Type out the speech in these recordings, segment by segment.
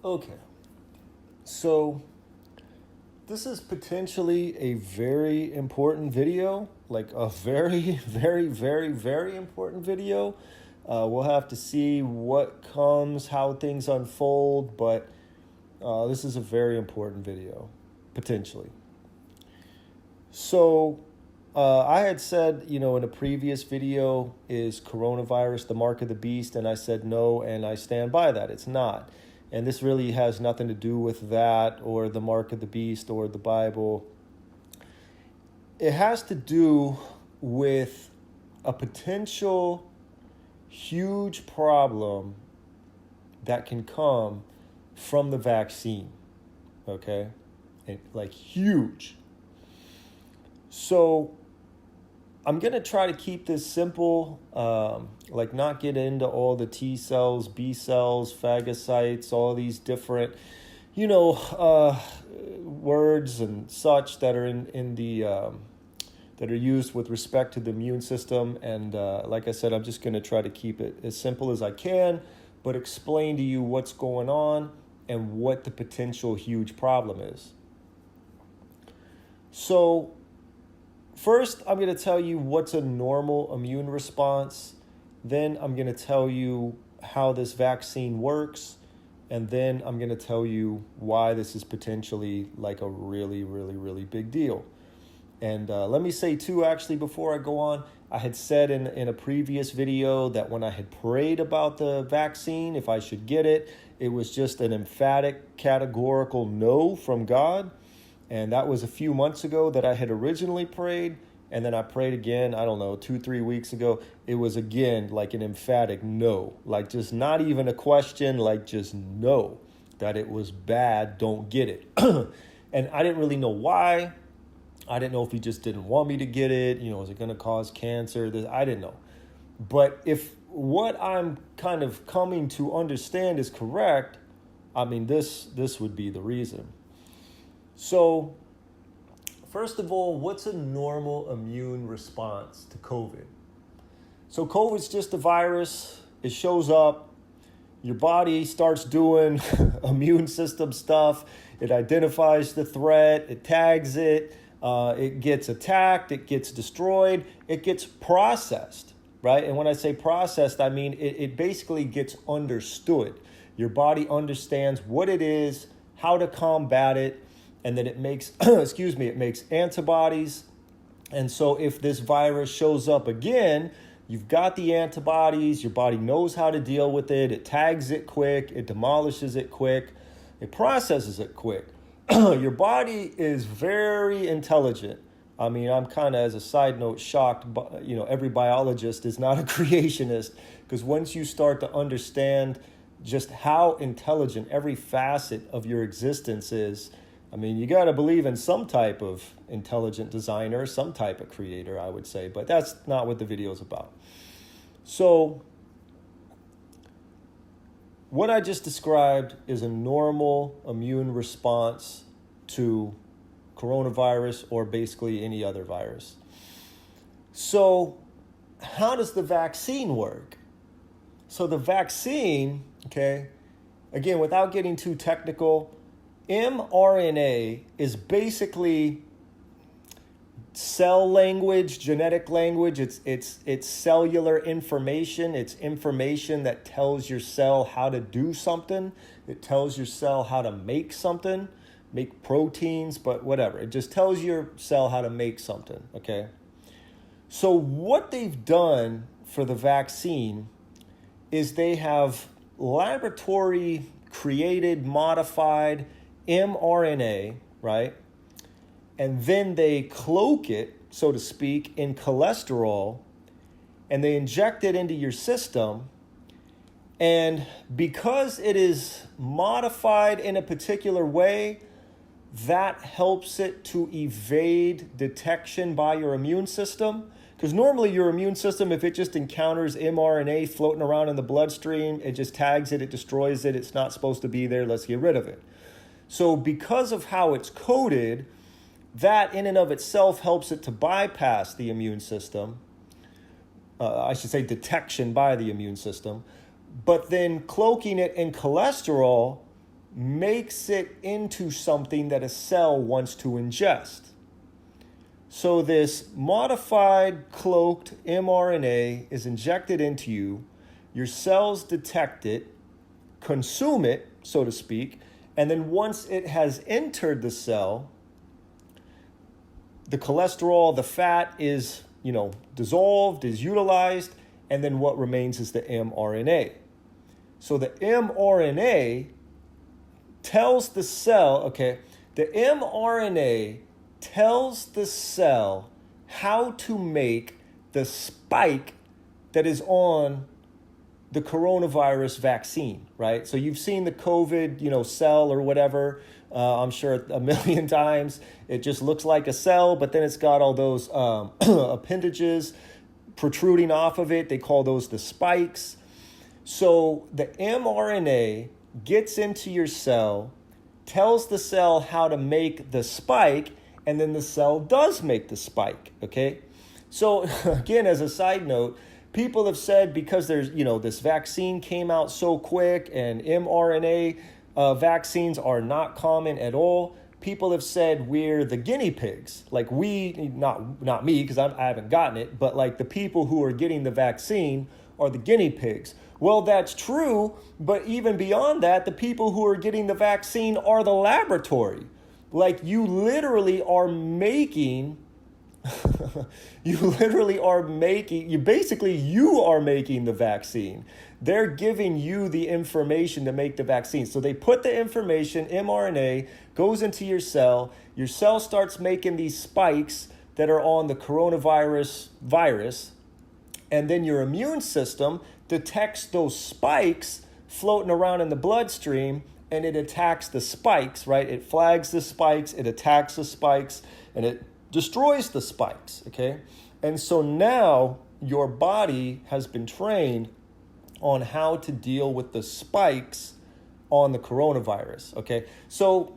Okay, so this is potentially a very important video, like a very, very important video. We'll have to see what comes, how things unfold, but this is a very important video, potentially. So, I had said, in a previous video, is coronavirus the mark of the beast? And I said no, and I stand by that. It's not. And this really has nothing to do with that or the mark of the beast or the Bible. It has to do with a potential huge problem that can come from the vaccine. Okay? Like huge. So I'm going to try to keep this simple, like not get into all the T cells, B cells, phagocytes, all these different, words and such that are in the, that are used with respect to the immune system. And like I said, I'm just going to try to keep it as simple as I can, but explain to you what's going on and what the potential huge problem is. So, first, I'm going to tell you what's a normal immune response. Then I'm going to tell you how this vaccine works. And then I'm going to tell you why this is potentially like a really, really, really big deal. And let me say too, actually, before I go on, I had said in a previous video that when I had prayed about the vaccine, if I should get it, it was just an emphatic, categorical no from God. And that was a few months ago that I had originally prayed. And then I prayed again, 2-3 weeks ago. It was again like an emphatic no, like just not even a question, like just no, that it was bad, don't get it. And I didn't really know why. I didn't know if he just didn't want me to get it. Is it going to cause cancer? I didn't know. But if what I'm kind of coming to understand is correct, this would be the reason. So, first of all, what's a normal immune response to COVID? So COVID's just a virus. It shows up. Your body starts doing immune system stuff. It identifies the threat. It tags it. It gets attacked. It gets destroyed. It gets processed, right? And when I say processed, I mean it basically gets understood. Your body understands what it is, how to combat it, and then it makes, it makes antibodies. And so if this virus shows up again, you've got the antibodies, your body knows how to deal with it, it tags it quick, it demolishes it quick, it processes it quick. Your body is very intelligent. I'm kind of, as a side note, shocked, every biologist is not a creationist, because once you start to understand just how intelligent every facet of your existence is, you got to believe in some type of intelligent designer, some type of creator, I would say. But that's not what the video is about. So what I just described is a normal immune response to coronavirus or basically any other virus. So how does the vaccine work? So the vaccine, again, without getting too technical, mRNA is basically cell language, genetic language. It's cellular information. It's information that tells your cell how to do something. It tells your cell how to make something, make proteins, but whatever. It just tells your cell how to make something, okay? So what they've done for the vaccine is they have laboratory created, modified mRNA, right? And then they cloak it, so to speak, in cholesterol, and they inject it into your system. And because it is modified in a particular way, that helps it to evade detection by your immune system. Because normally your immune system, if it just encounters mRNA floating around in the bloodstream, it just tags it, it destroys it, it's not supposed to be there, let's get rid of it. So because of how it's coded, that in and of itself helps it to bypass the immune system. I should say detection by the immune system. But then cloaking it in cholesterol makes it into something that a cell wants to ingest. So this modified cloaked mRNA is injected into you. Your cells detect it, consume it, so to speak, and then once it has entered the cell, the cholesterol, the fat is, dissolved, is utilized, and then what remains is the mRNA. So the mRNA tells the cell, the mRNA tells the cell how to make the spike that is on the coronavirus vaccine, right? So you've seen the COVID, cell or whatever, I'm sure a million times. It just looks like a cell, but then it's got all those appendages protruding off of it. They call those the spikes. So the mRNA gets into your cell, tells the cell how to make the spike, and then the cell does make the spike, okay? So again, as a side note, people have said because there's, this vaccine came out so quick and mRNA vaccines are not common at all. People have said we're the guinea pigs. Like not me, because I haven't gotten it, but like the people who are getting the vaccine are the guinea pigs. Well, that's true, but even beyond that, the people who are getting the vaccine are the laboratory. Like you literally are making you are making the vaccine. They're giving you the information to make the vaccine. So they put the information, mRNA, goes into your cell starts making these spikes that are on the coronavirus virus, and then your immune system detects those spikes floating around in the bloodstream, and it attacks the spikes, right? It flags the spikes, it attacks the spikes, and it destroys the spikes, okay? And so now your body has been trained on how to deal with the spikes on the coronavirus, okay? So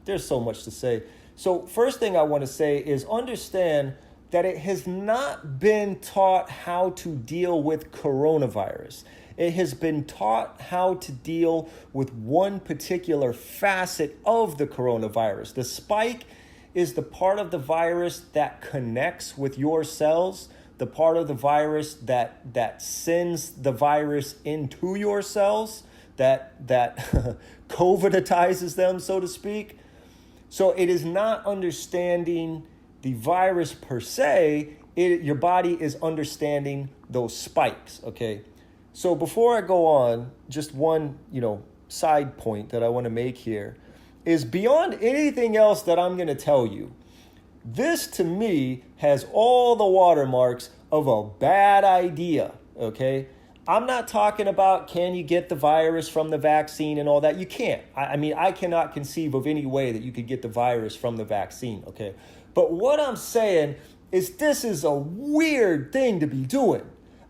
there's so much to say. So first thing I want to say is understand that it has not been taught how to deal with coronavirus. It has been taught how to deal with one particular facet of the coronavirus. The spike is the part of the virus that connects with your cells, the part of the virus that sends the virus into your cells, that COVIDitizes them, so to speak. So it is not understanding the virus per se. Your body is understanding those spikes, okay? So before I go on, just one, side point that I want to make here is beyond anything else that I'm going to tell you, this to me has all the watermarks of a bad idea, okay? I'm not talking about can you get the virus from the vaccine and all that. You can't. I cannot conceive of any way that you could get the virus from the vaccine, okay? But what I'm saying is this is a weird thing to be doing.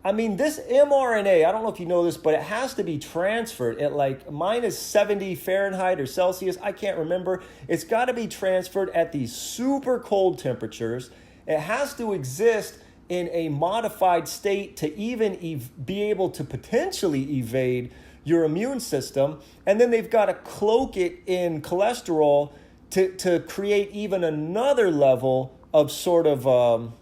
This mRNA, I don't know if you know this, but it has to be transferred at like minus 70 Fahrenheit or Celsius. I can't remember. It's got to be transferred at these super cold temperatures. It has to exist in a modified state to even be able to potentially evade your immune system. And then they've got to cloak it in cholesterol to create even another level of sort of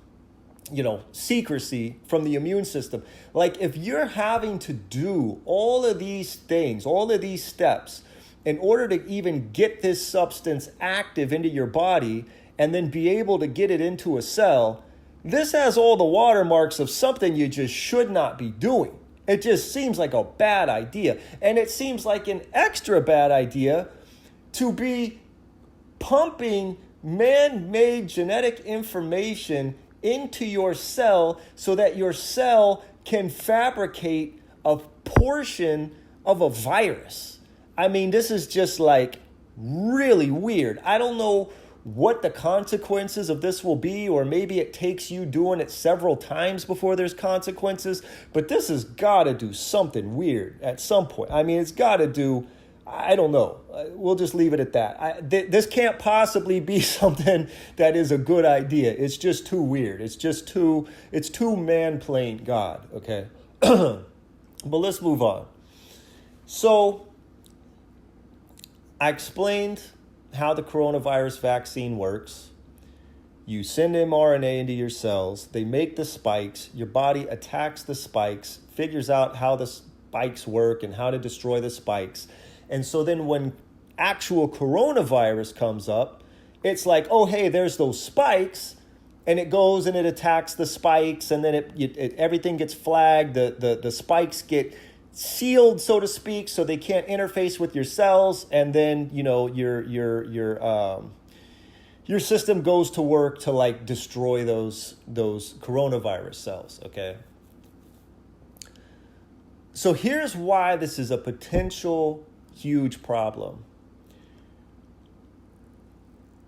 secrecy from the immune system. Like if you're having to do all of these things, all of these steps in order to even get this substance active into your body and then be able to get it into a cell, this has all the watermarks of something you just should not be doing. It just seems like a bad idea. And it seems like an extra bad idea to be pumping man-made genetic information into your cell so that your cell can fabricate a portion of a virus. This is just like really weird. I don't know what the consequences of this will be, or maybe it takes you doing it several times before there's consequences, but this has got to do something weird at some point. It's got to do, I don't know. We'll just leave it at that. This can't possibly be something that is a good idea. It's just too weird. It's too man playing God, okay? But let's move on. So I explained how the coronavirus vaccine works. You send mRNA into your cells, they make the spikes, your body attacks the spikes, figures out how the spikes work and how to destroy the spikes. And so then when actual coronavirus comes up, it's like, oh, hey, there's those spikes, and it goes and it attacks the spikes, and then everything gets flagged, the spikes get sealed, so to speak, so they can't interface with your cells, and then, you know, your system goes to work to like destroy those coronavirus cells, okay? So here's why this is a potential huge problem.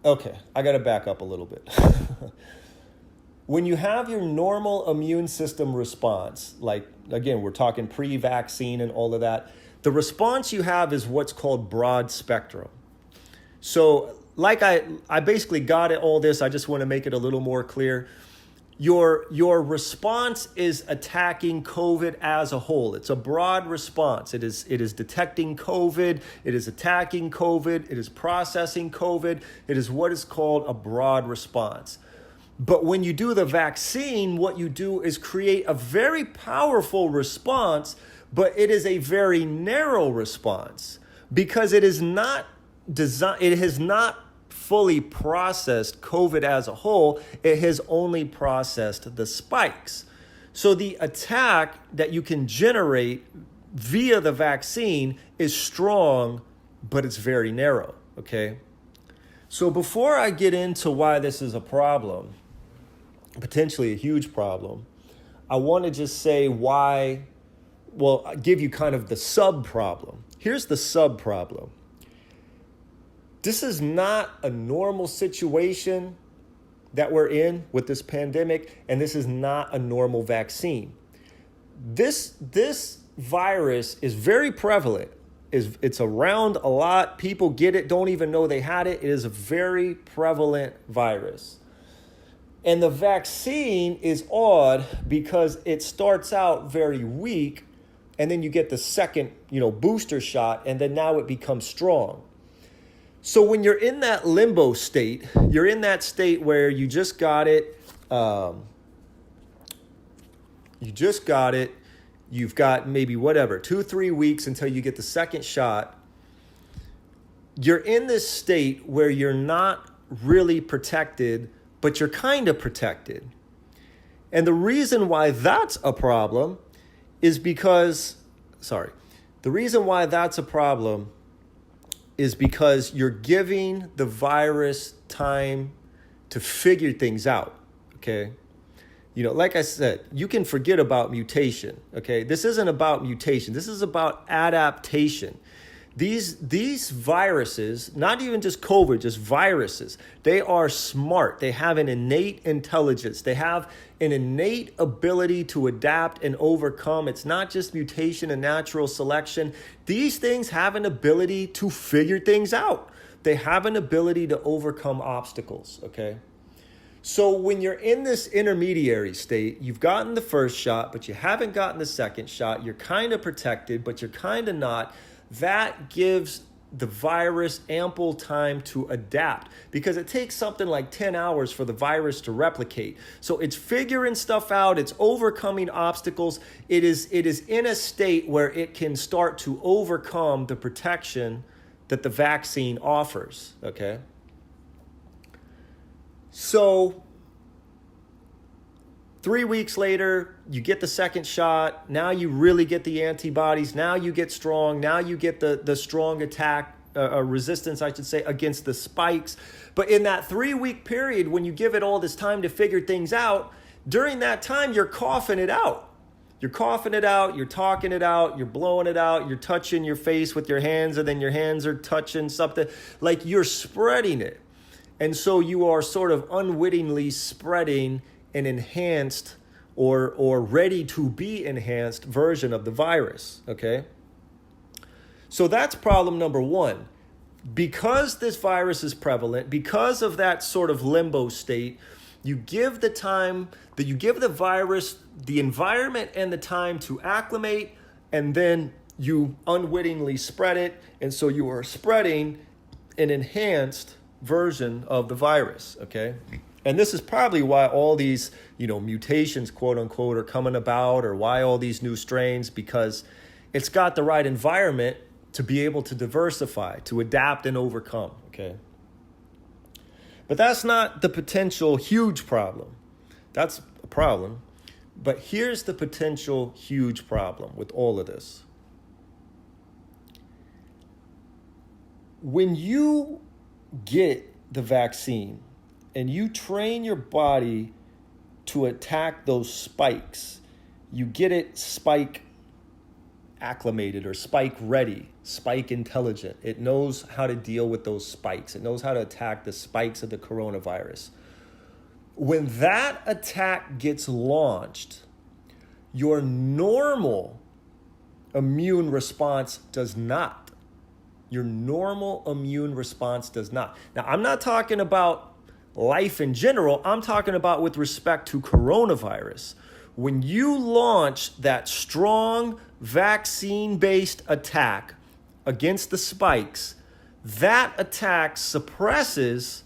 Okay, I got to back up a little bit. When you have your normal immune system response, like, again, we're talking pre-vaccine and all of that, the response you have is what's called broad spectrum. So like I basically got it, all this, I just want to make it a little more clear. Your response is attacking COVID as a whole. It's a broad response. It is detecting COVID. It is attacking COVID. It is processing COVID. It is what is called a broad response. But when you do the vaccine, what you do is create a very powerful response, but it is a very narrow response because it is not designed. It has not fully processed COVID as a whole. It has only processed the spikes. So the attack that you can generate via the vaccine is strong, but it's very narrow, okay? So before I get into why this is a problem, potentially a huge problem, I want to just say why, well, I'll give you kind of the sub-problem. Here's the sub-problem. This is not a normal situation that we're in with this pandemic, and this is not a normal vaccine. This virus is very prevalent. It's around a lot. People get it, don't even know they had it. It is a very prevalent virus. And the vaccine is odd because it starts out very weak, and then you get the second, booster shot, and then now it becomes strong. So when you're in that limbo state, you're in that state where you just got it, you've got maybe 2-3 weeks until you get the second shot. You're in this state where you're not really protected, but you're kind of protected. And the reason why that's a problem is because you're giving the virus time to figure things out, okay? Like I said, you can forget about mutation, okay? This isn't about mutation. This is about adaptation. These viruses, not even just COVID, just viruses, they are smart. They have an innate intelligence. They have an innate ability to adapt and overcome. It's not just mutation and natural selection. These things have an ability to figure things out. They have an ability to overcome obstacles, okay? So when you're in this intermediary state, you've gotten the first shot, but you haven't gotten the second shot. You're kind of protected, but you're kind of not. That gives the virus ample time to adapt because it takes something like 10 hours for the virus to replicate. So it's figuring stuff out. It's overcoming obstacles. It is in a state where it can start to overcome the protection that the vaccine offers, okay? So 3 weeks later, you get the second shot. Now you really get the antibodies. Now you get strong. Now you get the strong attack, resistance, I should say, against the spikes. But in that 3-week period, when you give it all this time to figure things out, during that time, you're coughing it out. You're coughing it out. You're talking it out. You're blowing it out. You're touching your face with your hands, and then your hands are touching something. Like you're spreading it. And so you are sort of unwittingly spreading an enhanced or ready to be enhanced version of the virus, okay? So that's problem number one. Because this virus is prevalent, because of that sort of limbo state, you give the virus the environment and the time to acclimate, and then you unwittingly spread it, and so you are spreading an enhanced version of the virus, okay? And this is probably why all these, mutations, quote unquote, are coming about, or why all these new strains, because it's got the right environment to be able to diversify, to adapt and overcome, okay? But that's not the potential huge problem. That's a problem. But here's the potential huge problem with all of this. When you get the vaccine and you train your body to attack those spikes, you get it spike acclimated or spike ready, spike intelligent. It knows how to deal with those spikes. It knows how to attack the spikes of the coronavirus. When that attack gets launched, your normal immune response does not. Your normal immune response does not. Now, I'm not talking about life in general. I'm talking about with respect to coronavirus. When you launch that strong vaccine-based attack against the spikes, that attack suppresses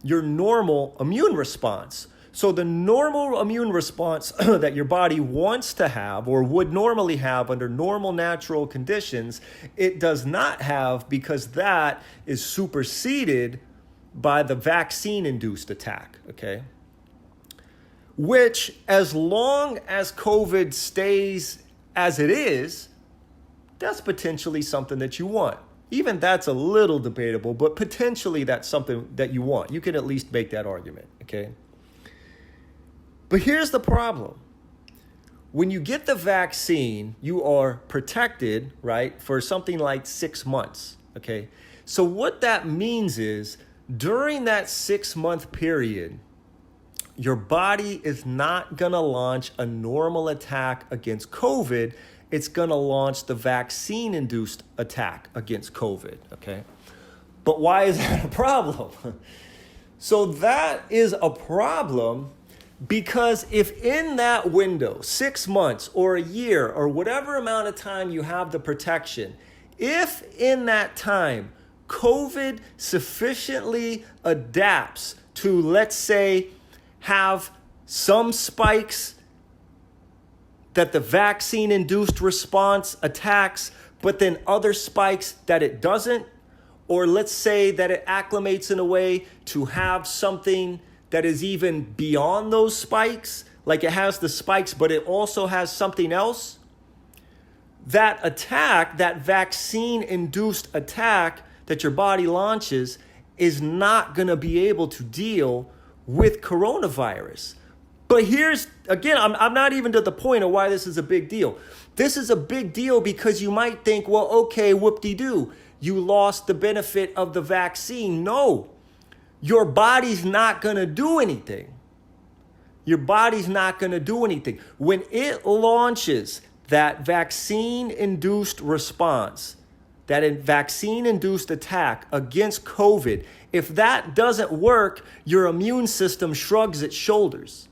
your normal immune response. So the normal immune response that your body wants to have or would normally have under normal natural conditions, it does not have, because that is superseded by the vaccine-induced attack, okay? Which, as long as COVID stays as it is, that's potentially something that you want. Even that's a little debatable, but potentially that's something that you want. You can at least make that argument, okay? But here's the problem. When you get the vaccine, you are protected, right, for something like 6 months, okay? So what that means is during that 6-month period, your body is not going to launch a normal attack against COVID. It's going to launch the vaccine-induced attack against COVID, okay? But why is that a problem? So that is a problem because if in that window, 6 months or a year or whatever amount of time you have the protection, if in that time COVID sufficiently adapts to, let's say, have some spikes that the vaccine-induced response attacks, but then other spikes that it doesn't, or let's say that it acclimates in a way to have something that is even beyond those spikes, like it has the spikes, but it also has something else, that attack, that vaccine-induced attack that your body launches is not going to be able to deal with coronavirus. But here's, again, I'm not even to the point of why this is a big deal. This is a big deal because you might think, well, okay, whoop-de-doo, you lost the benefit of the vaccine. No, your body's not going to do anything. Your body's not going to do anything. When it launches that vaccine-induced response, that vaccine-induced attack against COVID, if that doesn't work, your immune system shrugs its shoulders.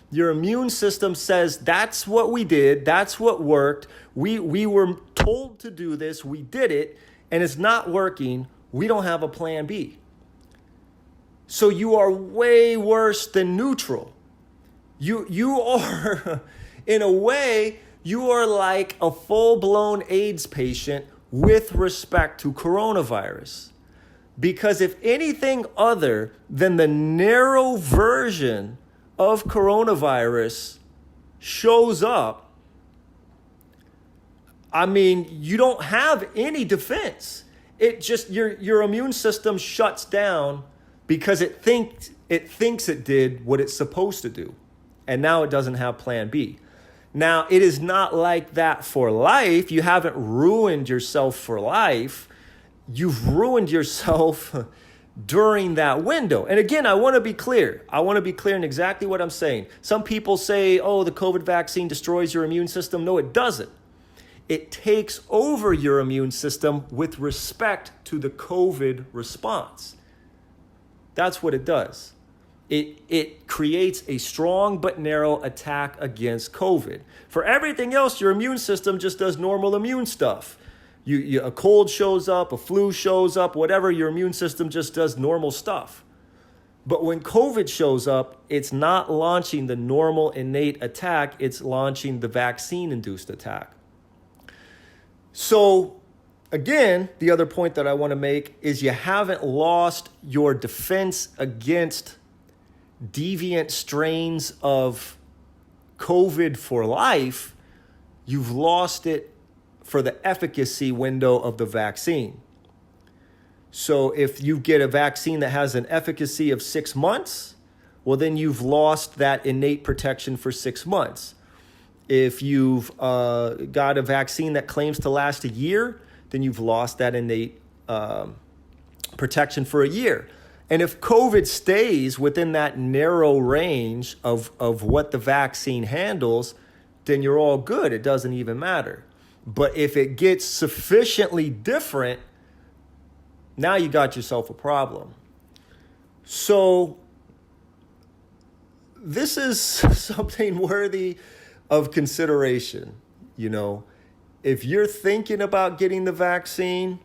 Your immune system says, that's what we did, that's what worked, we were told to do this, we did it, and it's not working, we don't have a plan B. So you are way worse than neutral. You are, in a way, you are like a full-blown AIDS patient with respect to coronavirus. Because if anything other than the narrow version of coronavirus shows up, I mean, you don't have any defense. It just, your immune system shuts down because it thinks it did what it's supposed to do. And now it doesn't have plan B. Now, it is not like that for life. You haven't ruined yourself for life. You've ruined yourself during that window. And again, I want to be clear. I want to be clear in exactly what I'm saying. Some people say, oh, the COVID vaccine destroys your immune system. No, it doesn't. It takes over your immune system with respect to the COVID response. That's what it does. It creates a strong but narrow attack against COVID. For everything else, your immune system just does normal immune stuff. A cold shows up, a flu shows up, whatever, your immune system just does normal stuff. But when COVID shows up, it's not launching the normal innate attack, it's launching the vaccine-induced attack. So, again, the other point that I want to make is you haven't lost your defense against deviant strains of COVID for life. You've lost it for the efficacy window of the vaccine. So if you get a vaccine that has an efficacy of 6 months, well, then you've lost that innate protection for 6 months. If you've got a vaccine that claims to last a year, then you've lost that innate protection for a year. And if COVID stays within that narrow range of what the vaccine handles, then you're all good. It doesn't even matter. But if it gets sufficiently different, now you got yourself a problem. So this is something worthy of consideration. You know, if you're thinking about getting the vaccine,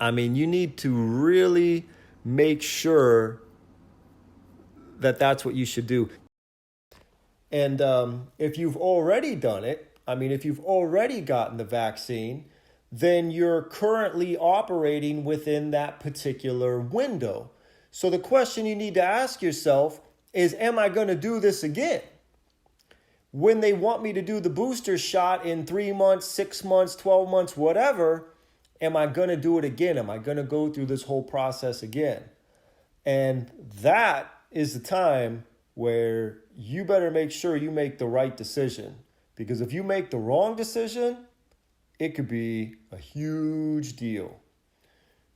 I mean, you need to really make sure that that's what you should do. And if you've already done it, I mean, if you've already gotten the vaccine, then you're currently operating within that particular window. So the question you need to ask yourself is, am I going to do this again? When they want me to do the booster shot in 3 months, 6 months, 12 months, whatever, am I going to do it again? Am I going to go through this whole process again? And that is the time where you better make sure you make the right decision. Because if you make the wrong decision, it could be a huge deal.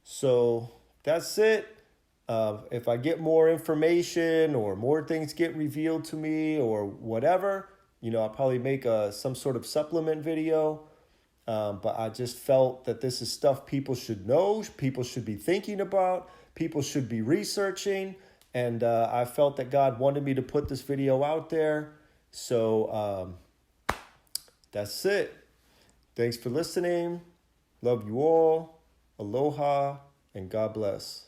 So that's it. If I get more information or more things get revealed to me or whatever, you know, I'll probably make some sort of supplement video. But I just felt that this is stuff people should know, people should be thinking about, people should be researching. And I felt that God wanted me to put this video out there. So that's it. Thanks for listening. Love you all. Aloha and God bless.